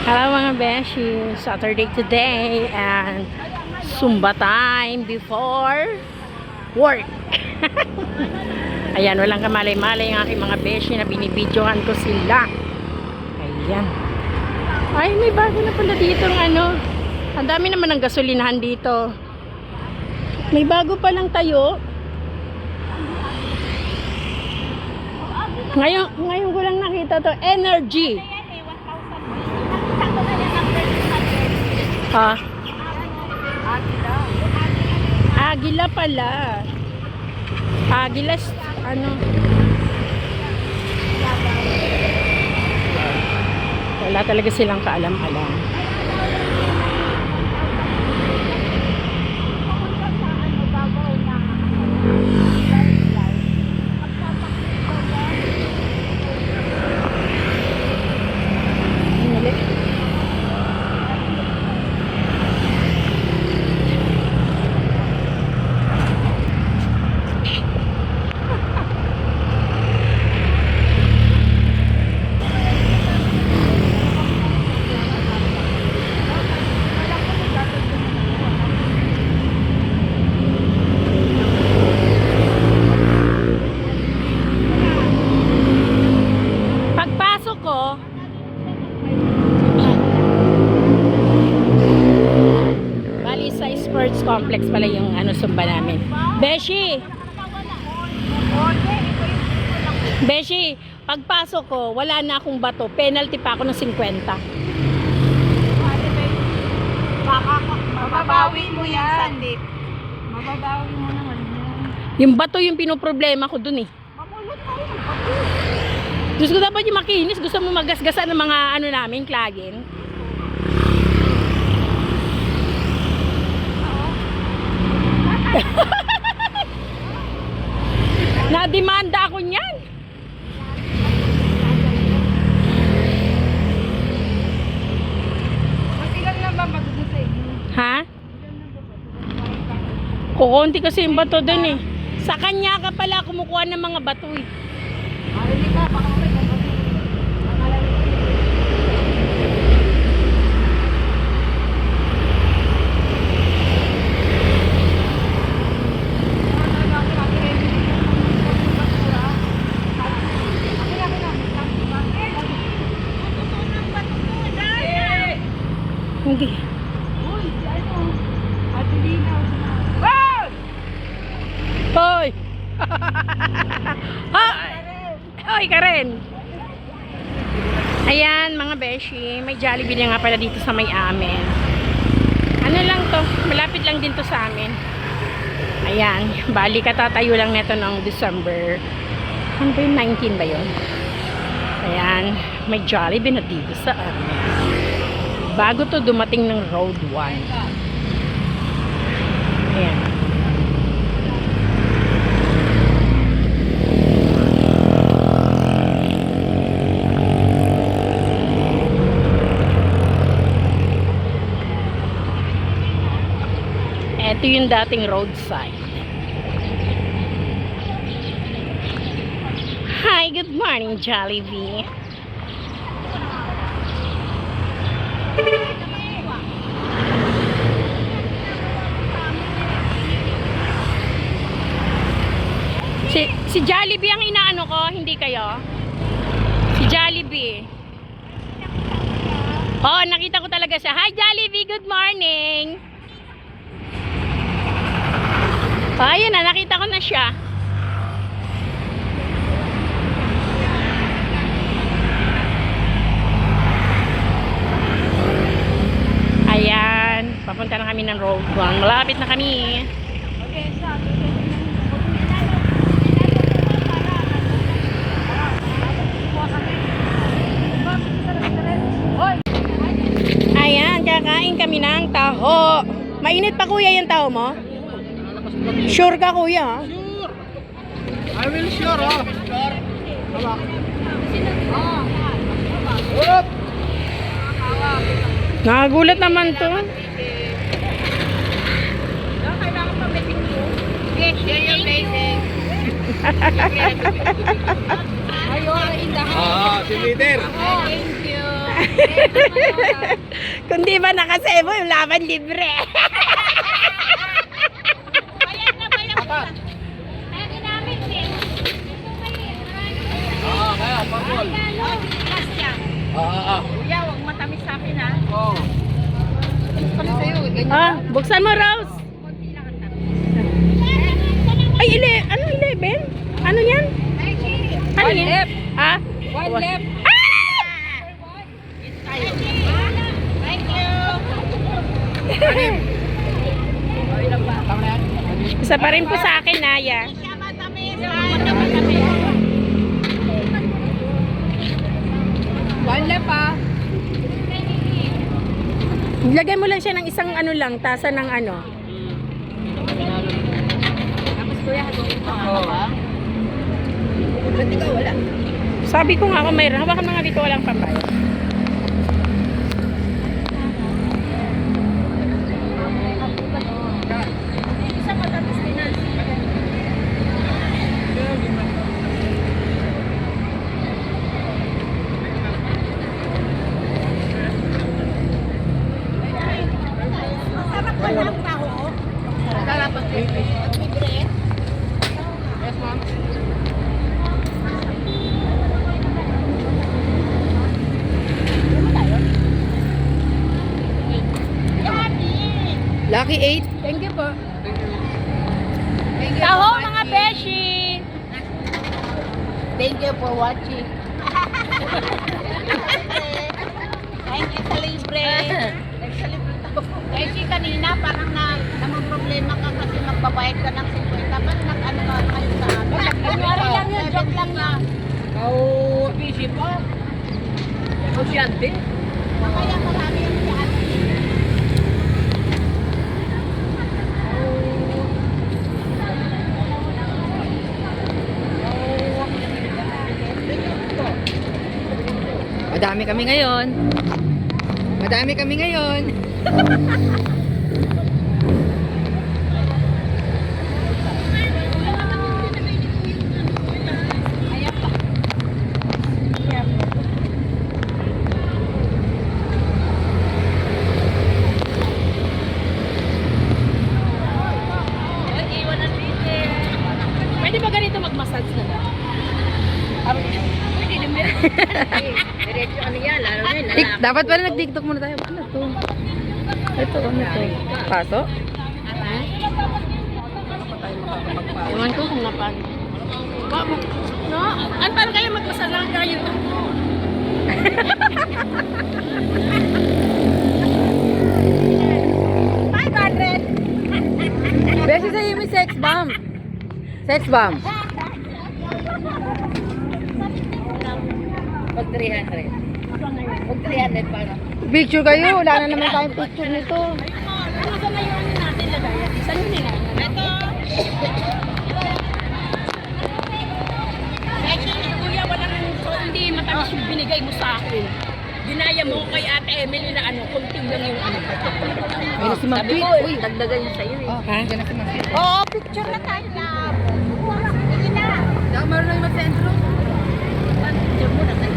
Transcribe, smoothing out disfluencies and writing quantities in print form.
Hello mga beshi, Saturday today and Zumba time before work. Ayan, walang kamalay-malay ang aking mga beshi na binibidyohan ko sila. Ayan. Ay, may bago na pala dito ng ano. Ang dami naman ng gasolinahan dito. May bago palang tayo. Ngayon ko lang nakita to, Energy. Ha? Agila pala. Agila, ano? Wala talaga silang kaalam-alam. Bali sa sports complex pala yung ano Zumba namin. Beshi! Beshi, pagpasok ko, wala na akong bato. Penalty pa ako ng 50. Mababawi mo yan. Sandit. Mababawi mo naman yan. Yung bato yung pinoproblema ko dun eh. Mamulot tayo ng bato. Diyos ko, dapat yung makinis. Gusto mo magasgasan ng mga ano namin, klagin. Na-demanda ako niyan. Ilan lang ba magdudusay? Ha? Kukunti kasi yung bato dun eh. Sa kanya ka pala kumukuha ng mga bato eh. Hindi ka, baka may bato. Hindi. Uy, ano? Adelina. Wow! Hoy! Hoy! Hoy ka rin! Ayan mga beshi, may Jollibee na nga pala dito sa may amin. Ano lang to, malapit lang din to sa amin. Ayan, bali katatayo lang neto noong December. Ano ba yung 19 ba yun? Ayan, may Jollibee na dito sa amin. Bago to dumating ng Road 1. Ayan. Ito yung dating roadside. Hi, good morning, Jollibee. Si Jollibee ang inaano ko, hindi kayo? Si Jollibee. Oh, nakita ko talaga siya. Hi Jollibee, good morning. Oh, ayun na, nakita ko na siya. Ayan, papunta na kami ng Road 1. Malapit na kami. Okay, Ayan, kakain kami ng taho. Mainit pa kuya yung taho mo? Sure ka kuya? Sure. I will sure, oh. Sure. Nakagulat naman to. kailangan pa may tingin. Yes, yan yung basic. Ayun, in the house. Si leader. Thank you. Kung di ba nakasebo, yung laban libre. Apat. Kaya, pangkol. Kuya, huwag matamis sa akin ha. Oo. Pala sa'yo, ganyan. Ah, buksan mo, Rose. Ay, ano 11? Ano yan? Ano One yan? left. Ha? One left. Ah! Thank you. Tama na yan? Isa pa rin po sa akin, Naya. One left ha. Lagay mo lang siya ng isang ano lang, tasa ng ano. Tapos kuya, hagawin mo Oo. Ba't ikaw wala? Sabi ko nga ako mayroon. Hawakan mga dito walang pampaya. Isa matamis din na. Masarap pa lang taho. Sarap pa libre. Yes, ma'am. Lucky 8. Thank you po. Thank you Taho for mga watching. beshi! Thank you for watching. Thank you sa libre. Kasi kanina parang namang problema ka kasi magbabayad ka ng 50. Ba't nag-ano ka kayo sa amin? Kunwari lang yun, joke lang yun. Oh, busy pa. Negosyante. Kaya marami yung dyan. Madami kami ngayon. Madami kami ngayon. Pwede ba ganito mag-massage na lang? Diretso ano yan, lalo na yun. Dapat pala nag-tiktok muna tayo. Ano to? Ito, ano to? Paso? Ewan ko kung napan. No? Ano paano kayo mag-massage lang kayo? Beshi sa'yo may sex bomb. Sex bomb. Pag 300. Pag 300 paano? Picture kayo. Wala na naman tayong picture nito. Ano sa na yung ano natin lagayan? Saan yun nila? Ito! Kuya, walang so, hindi matamis yung binigay mo sa akin. Dinaya mo kay Ate Emily na ano, kunti lang yung ano. Ayun si Ma'am Sabi Pete. ko, uy, dagdagan yun sa'yo eh. Oh, Ha? dyan na si Ma'am Pete. Oo, picture na tayo na. Sige na. Meron lang yung mag-sentro. Picture mo na.